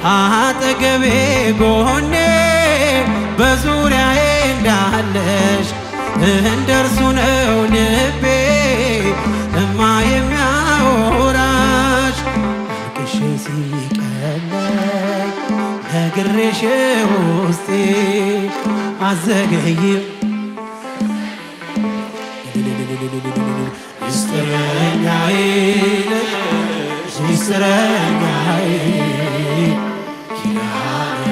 አጠገቤ ጎኔ በዙሪያዬ እንዳለሽ እንደርሱ ነው ልቤ እማ የሚያወራሽ አልቅሼ ሲቀለኝ ነግሬሽ ውስጤ አዘገይም ሚስጥረኛዬ ሚስጥረኛዬ ኪዳነ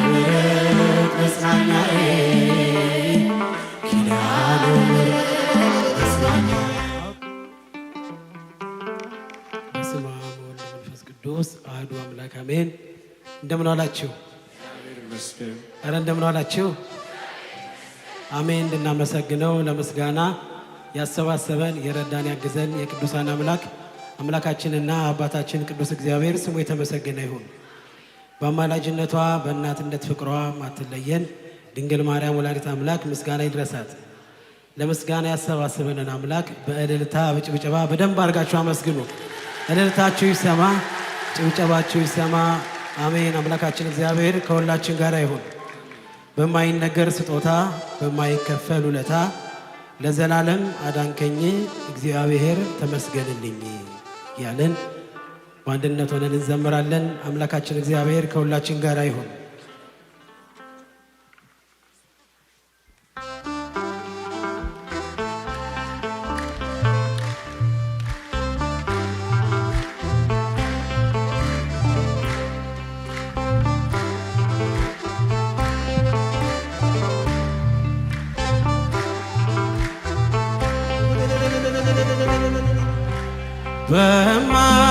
ምሕረት መጽናኛዬ ኪዳነ ምሕረት መጽናኛዬ። በስመ አብ ወወልድ ወመንፈስ ቅዱስ አሐዱ አምላክ አሜን። እንደምን ዋላችሁ? ኧረ እንደምን ዋላችሁ? አሜን። እንድናመሰግነው ለምስጋና ያሰባሰበን የረዳን ያግዘን የቅዱሳን አምላካችንና አባታችን ቅዱስ እግዚአብሔር ስሙ የተመሰገነ ይሁን። በአማላጅነቷ በእናትነት ፍቅሯ ማትለየን ድንግል ማርያም ወላዲት አምላክ ምስጋና ይድረሳት። ለምስጋና ያሰባሰበንን አምላክ በእልልታ በጭብጨባ በደንብ አድርጋችሁ አመስግኑ። እልልታችሁ ይሰማ፣ ጭብጨባችሁ ይሰማ። አሜን። አምላካችን እግዚአብሔር ከሁላችን ጋር ይሁን። በማይነገር ስጦታ በማይከፈል ውለታ ለዘላለም አዳንከኝ እግዚአብሔር ተመስገንልኝ ያለን በአንድነት ሆነን እንዘምራለን። አምላካችን እግዚአብሔር ከሁላችን ጋር ይሁን።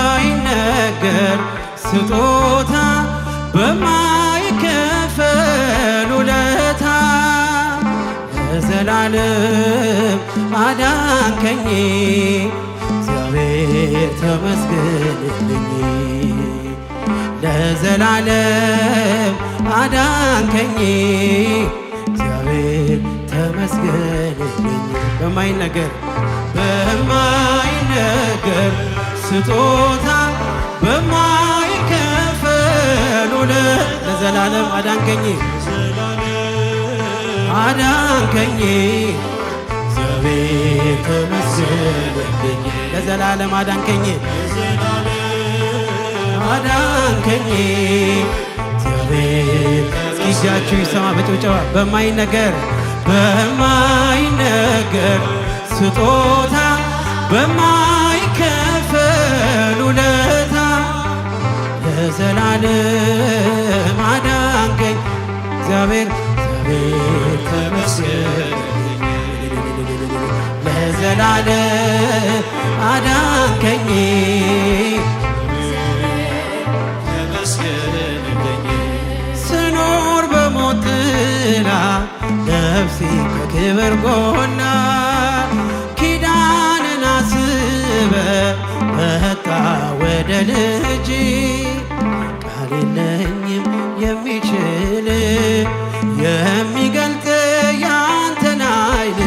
በማይነገር ስጦታ በማይከፈል ውለታ ለዘላለም አዳንከኝ እግዚአብሔር ተመስገንልኝ ለዘላለም አዳንከኝ እግዚአብሔር ተመስገንልኝ። በማይነገር ስጦታ በማይከፈል ለዘላለም አዳንከኝ እግዚአብሔር ተመስገንልኝ ለዘላለም አዳንከኝ እግዚአብሔር። እጃችሁ ይሰማ በጭብጨባ በማይነገር ስጦታ በማይከፈል ውለታ ለዘላለም አዳንከኝ እግዚአብሔር ተመስገንልኝ ለዘላለም አዳንከኝ ስኖር በሞት ጥላ ነፍሴ ከክብር ጎና ኪዳንን አስበ መጣ ወደ ልጅ ቃል የለኝም የሚችል የሚገልጥ ያንተን ኃይል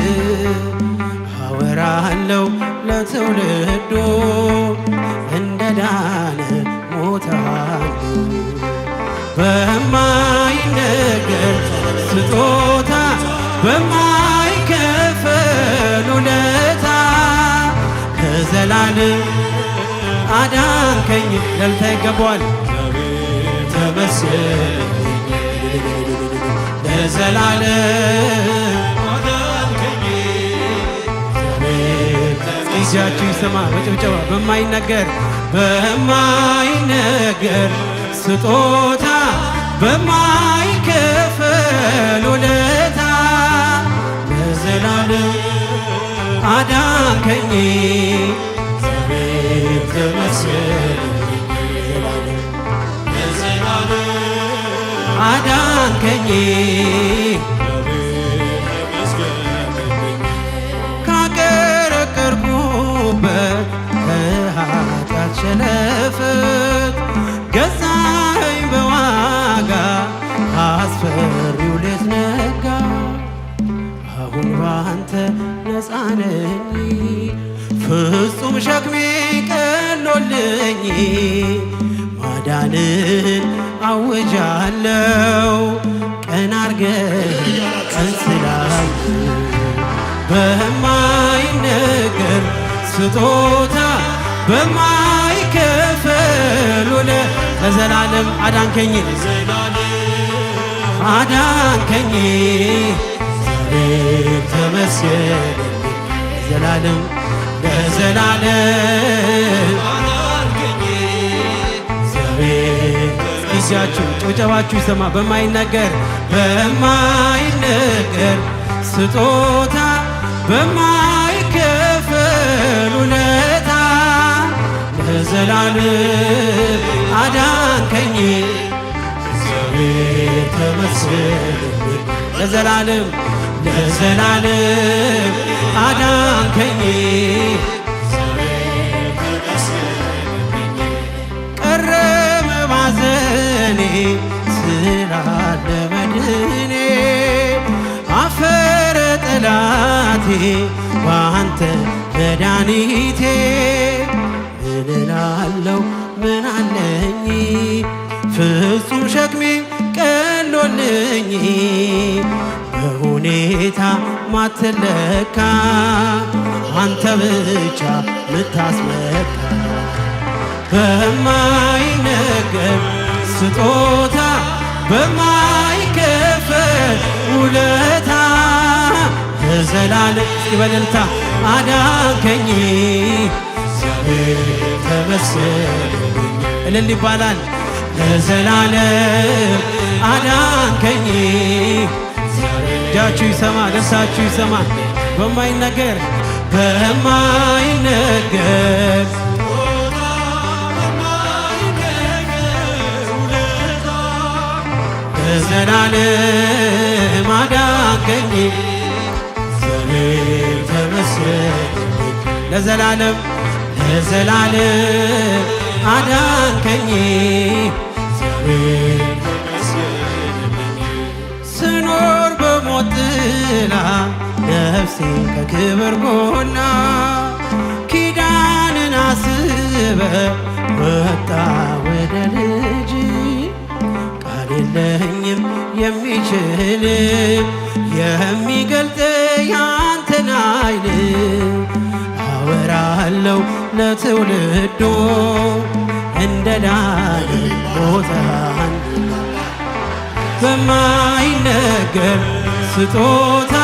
አወራለሁ ለትውልዱ እንደ ዳነ ሞታሉ በማይነገር ስጦታ በማይከፈል ውለታ ለዘላለም አዳንከኝ ለልታ ይገባዋል ተመስገንልኝ ለዘላለም አዳንከኝ እጃችሁ ይሰማ በጭብጨባ በማይነገር ስጦታ በማይከፈል ውለታ ለዘላለም አዳንከኝ እግዚአብሔር ተመስገንልኝ ለዘላለም አዳንከኝ ካቀረቀርኩበት ከኃጢአት ሸለፈት ገዛኸኝ በዋጋ አስፈሪው ሌት ነጋ አሁን ባንተ ነፃ ነኝ ፍጹም ሸክሜ ቀሎልኝ ማዳንን አውጃለው ቀን አርገህ ቀን ስላይ በማይነገር ስጦታ በማይከፈል ውለታ ለዘላለም አዳንከኝ አዳንከኝ ዛሬም ተመስገን ለዘላለም ለዘላለም አዳንከኝ ዛሬም ጊዜያችሁ ጭብጨባችሁ ይሰማ በማይነገር በማይነገር ስጦታ በማይከፈል ውለታ ለዘላለም አዳንከኝ እግዚአብሔር ተመስገን ለዘላለም ለዘላለም አዳንከኝ ቀረበ ባዘኔ ስላለ መድኔ አፈረ ጠላቴ ባንተ መድኃኒቴ ምን እላለሁ ምን አለኝ ፍጹም ሸክሜ ቀሎልኝ በሁኔታ ማትለካ አንተ ብቻ ምታስመካ በማይነገር ስጦታ በማይከፈል ውለታ ለዘላለም በእልልታ አዳንከኝ እግዚአብሔር ተመስገን እልል ይባላል ለዘላለም አዳንከኝ እጃችሁ ይሰማ ደስታችሁ ይሰማ በማይነገር በማይነገር ለዘላለም አዳንከኝ እግዚአብሔር ተመስገን ለዘላለም ለዘላለም አዳንከኝ እግዚአብሔር ስኖር በሞት ጥላ ነፍሴ ከክብር ጎና ኪዳንን አስበ ወጣ ወደ ልጅ ቃል የለኝም የሚችል የሚገልጥ ያንተን ኃይል አወራለሁ ለትውልዶ እንደ ዳን ሞታን በማይነገር ስጦታ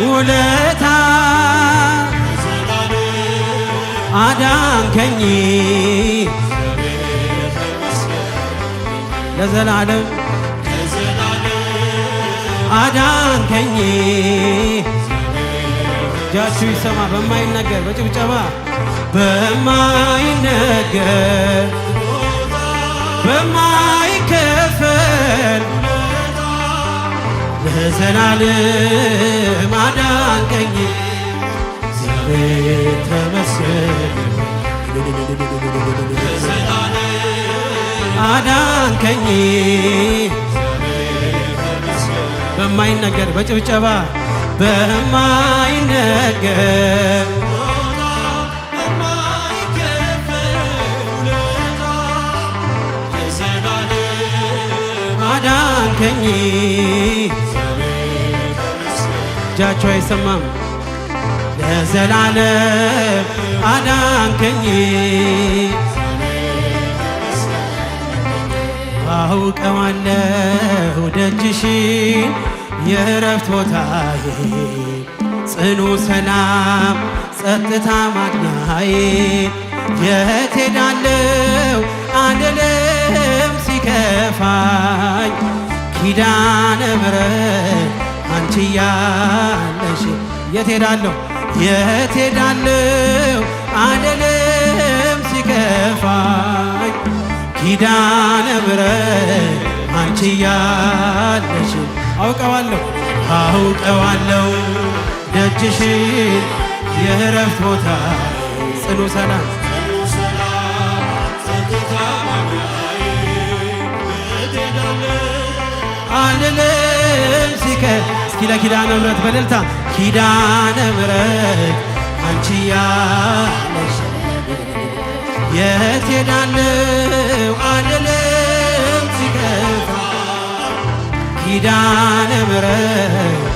ውለታ አዳንከኝ ለዘላለም አዳንከኝ እጃችሁ ይሰማ በማይነገር በጭብጨባ በማይነገር በማይከፈል ለዘላለም አዳንከኝ እግዚአብሔር ተመስገን አዳንከኝ በማይነገር በጭብጨባ በማይነገር አዳንከኝ እጃችሁ አይሰማም ለዘላለም አዳንከኝ አውቀዋለሁ ደጅሽን የእረፍት ቦታዬ ጽኑ ሰላም ጸጥታ ማግኛዬ የት ሄዳለሁ አልልም ሲከፋኝ ኪዳነ ምሕረት አንቺ ያለሽ የት ሄዳለሁ የት ሄዳለሁ አልልም ሲከፋኝ ኪዳነ ምሕረት አንቺ ያለሽ አውቀዋለሁ አውቀዋለሁ ደጅሽን የእረፍት ቦታ ጽኑ ሰላም አልልም እስኪ ለኪዳነ ምሕረት በእልልታ ኪዳነ ምሕረት አንቺ ያለሽ የት ሄዳለሁ አልልም ሲከፋ ኪዳነ ምሕረት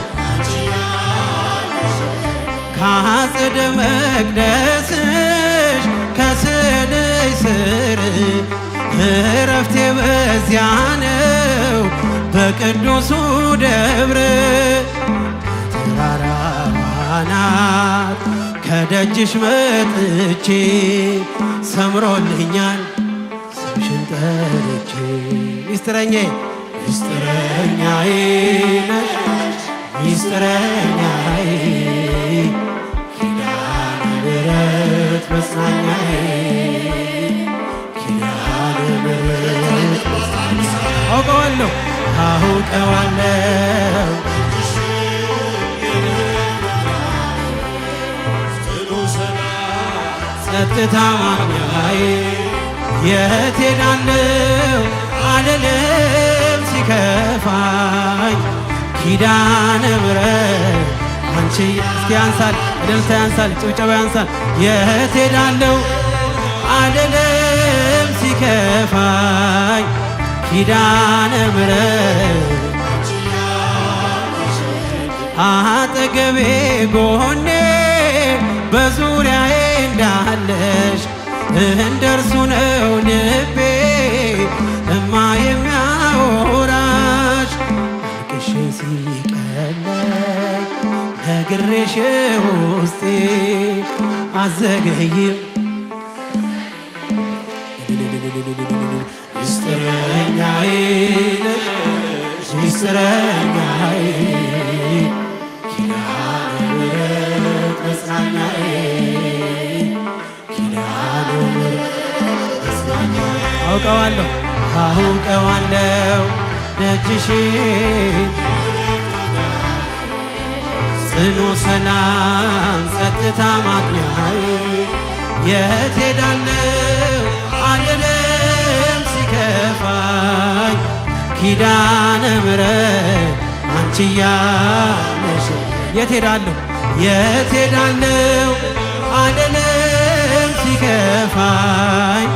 ከአጸደ መቅደስሽ ከስዕልሽ ስር እረፍቴ በዚያ ነው በቅዱሱ ደብር ተራራው አናት ከደጅሽ መጥቼ ሰምሮልኛል ስምሽን ጠርቼ ሚስጥረኛዬ ሚስጥረኛዬ ነሽ ሚስጥረኛዬ ኪዳነ ምሕረት መጽናኛዬ ኪዳነ ምሕረት አውቀዋለሁ አውቀዋለሁ ጸጥታ ማግኛዬ የት ሄዳለሁ አልልም ሲከፋኝ ኪዳነ ምሕረት አንቺ እስኪ ያንሳል እልልታ ያንሳል ጭብጨባ ያንሳል የት ሄዳለሁ አልልም ሲከፋኝ ኪዳነ ምሕረት አጠገቤ ጎኔ በዙሪያዬ እንዳለሽ እንደርሱ ነው ልቤ እማ የሚያወራሽ አልቅሼ ሲቀለኝ ነግሬሽ ውስጤ አዘገይም ሚስጥረኛዬ ነሽ ሚስጥረኛዬ ኪዳነ ምሕረት መጽናኛዬ ኪዳነ ምሕረት መጽናኛዬ አውቀዋለሁ አውቀዋለሁ ደጅሽ ጽኑ ሰላም ጸጥታ ማግኛዬ የት ሄዳለሁ አልልም ሲከፋኝ ኪዳነ ምሕረት አንቺ ያለሽ የት ሄዳለሁ የት ሄዳለሁ አልልም ሲከፋኝ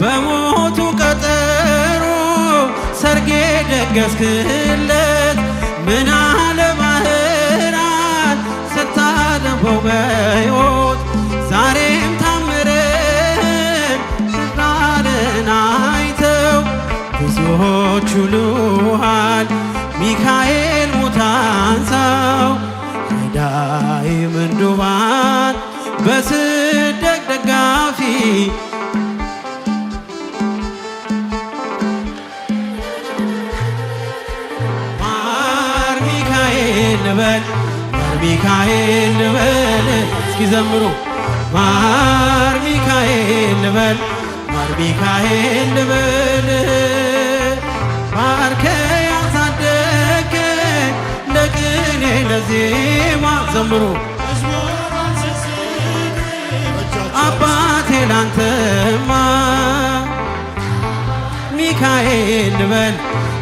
በሞቱ ቀጠሮ ሰርጌ ደገስክለት ምን አለ ባህራን ስታነበው በሕይወት ዛሬም ታምርን ሽራርን አይተው ብዙዎች ይሉሃል ሚካኤል ሙታንሳው ረዳኢ ምንዱባን በስደት ደጋፊ ልበል ማር ሚካኤል ልበል እስኪ ዘምሩ ማር ሚካኤል ልበል ማር ሚካኤል ልበል ባርከ ያሳደገኝ ለቅኔ ለዜማ ዘምሩ አባቴ ላንተማ ሚካኤል ልበል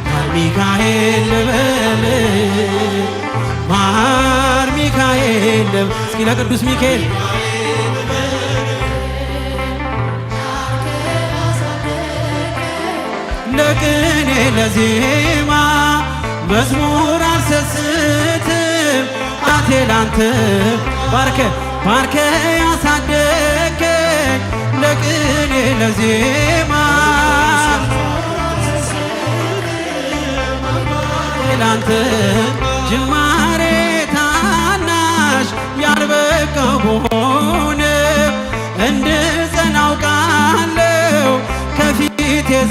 ማር ሚካኤል ልበል ማር ሚካኤል እስኪ ለቅዱስ ሚካኤል ለቅኔ ለዜማ መዝሙር አልሰስትም አቴ ላንተ ባርከ ባርከ ያሳደገኝ ለቅኔ ለዜማ ላንተ ጅማሬ ታናሽ ያልበቃው ብሆንም እንድጸና አውቃለሁ ከፊቴ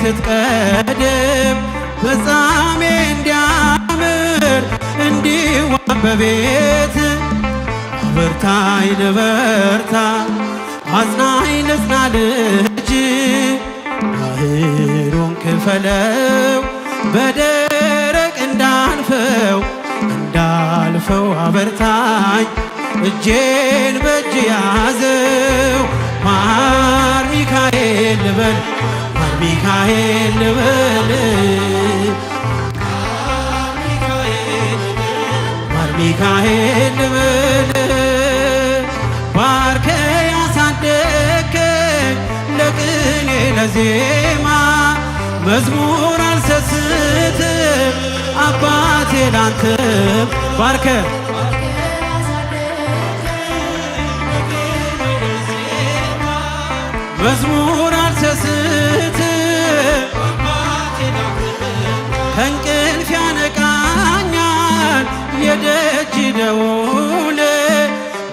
ስትቀድም ፍጻሜ እንዲያምር እንዲዋብ በቤት አበርታኝ ልበርታ አጽናኝ ልጽና ልጅ ባህሩን ክፈለው በደረቅ እንዳልፈው አበርታኝ እጄን በእጅ ያዘው ማር ሚካኤል ልበል ማር ሚካኤል ልበል ማር ሚካኤል ልበል ባርከ ያሳደከኝ ለቅኔ ለዜማ መዝሙር አልሰስትም አባቴ ላንተ ባርከ መዝሙር አልሰስትም ከእንቅልፍ ያነቃኛል የደጅ ደውል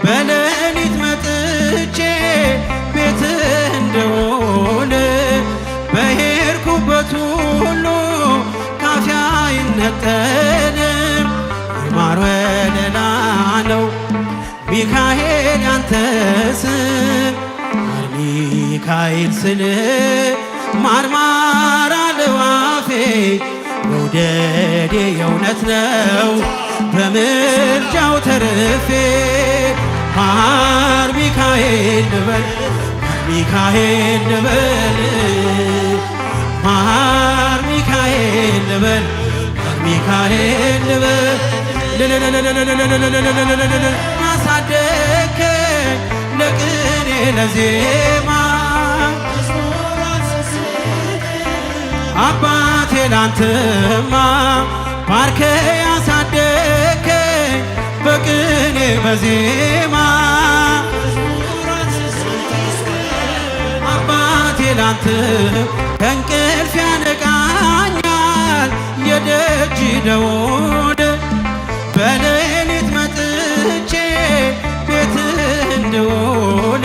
በሌሊት መጥቼ ቤትህ እንደውል በሄድኩበት ሁሉ ካፌ አይነጠልም የማር ወለላ ነው ሚካኤል ያንተ ስም ሚካኤል ስል ማርማር አለው አፌ መውደዴ የእውነት ነው በምልጃው ተርፌ ማር ሚካኤል ልበል ሚካኤል ልበል ማር ሚካኤል ልበል ሚካኤል ልበል አሳደከኝ ለቅኔ ለዜማ አባቴ ላንተማ ባርከ ያሳደከኝ በቅኔ በዜማ አባቴ ላንተ ከእንቅልፍ ያነቃኛል የደጅ ደውል በሌሊት መጥቼ ቤትህ እንድውል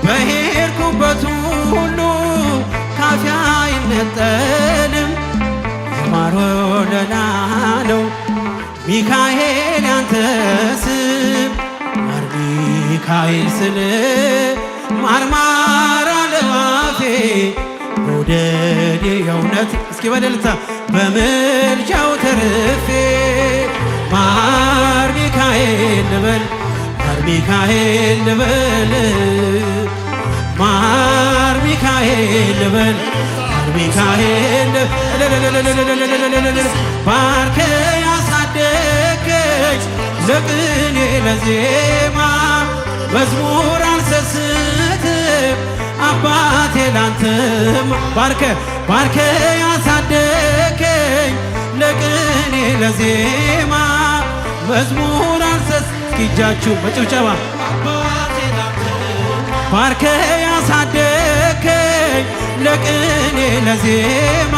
በሄድኩበት ሁሉ ካፌ አይነጠልም የማር ወለላ ነው ሚካኤል ያንተ ስም ማር ሚካኤል ስል ማርማር አለው አፌ መውደዴ የእውነት እስኪ በደልታ በምልጃው ተርፌ ማር ሚካኤል ልበል ማር ሚካኤል ልበል ማር ሚካኤል ልበል ማር ሚካኤል ባርከ ያሳደከኝ ለቅኔ ለዜማ መዝሙር አልሰስትም አባቴ ላንተም ባርከ ያሳደከኝ ለቅኔ ለዜማ መዝሙር አልሰስትም እስኪ እጃችሁ በጭብጨባ ባርከ ያሳደከኝ ለቅኔ ለዜማ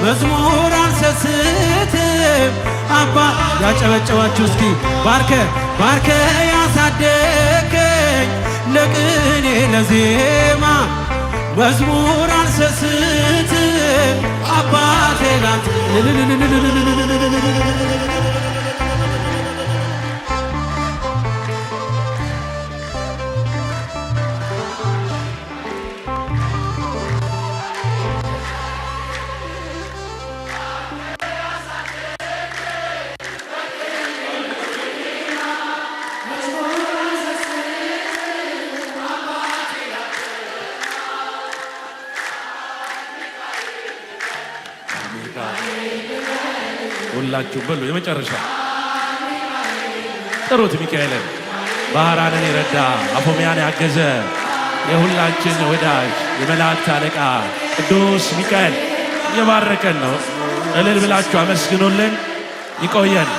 መዝሙር አልሰስትም አባ ያጨበጨባችሁ እስኪ ባርከ ያሳደከኝ ለቅኔ ለዜማ መዝሙር አልሰስትም አባቴ ላንተ ሁላችሁ በሉ የመጨረሻ ጥሩት ሚካኤልን ባህራንን የረዳ አፎሚያን ያገዘ የሁላችን ወዳጅ የመላእክት አለቃ ቅዱስ ሚካኤል እየባረከን ነው። እልል ብላችሁ አመስግኑልን። ይቆየን።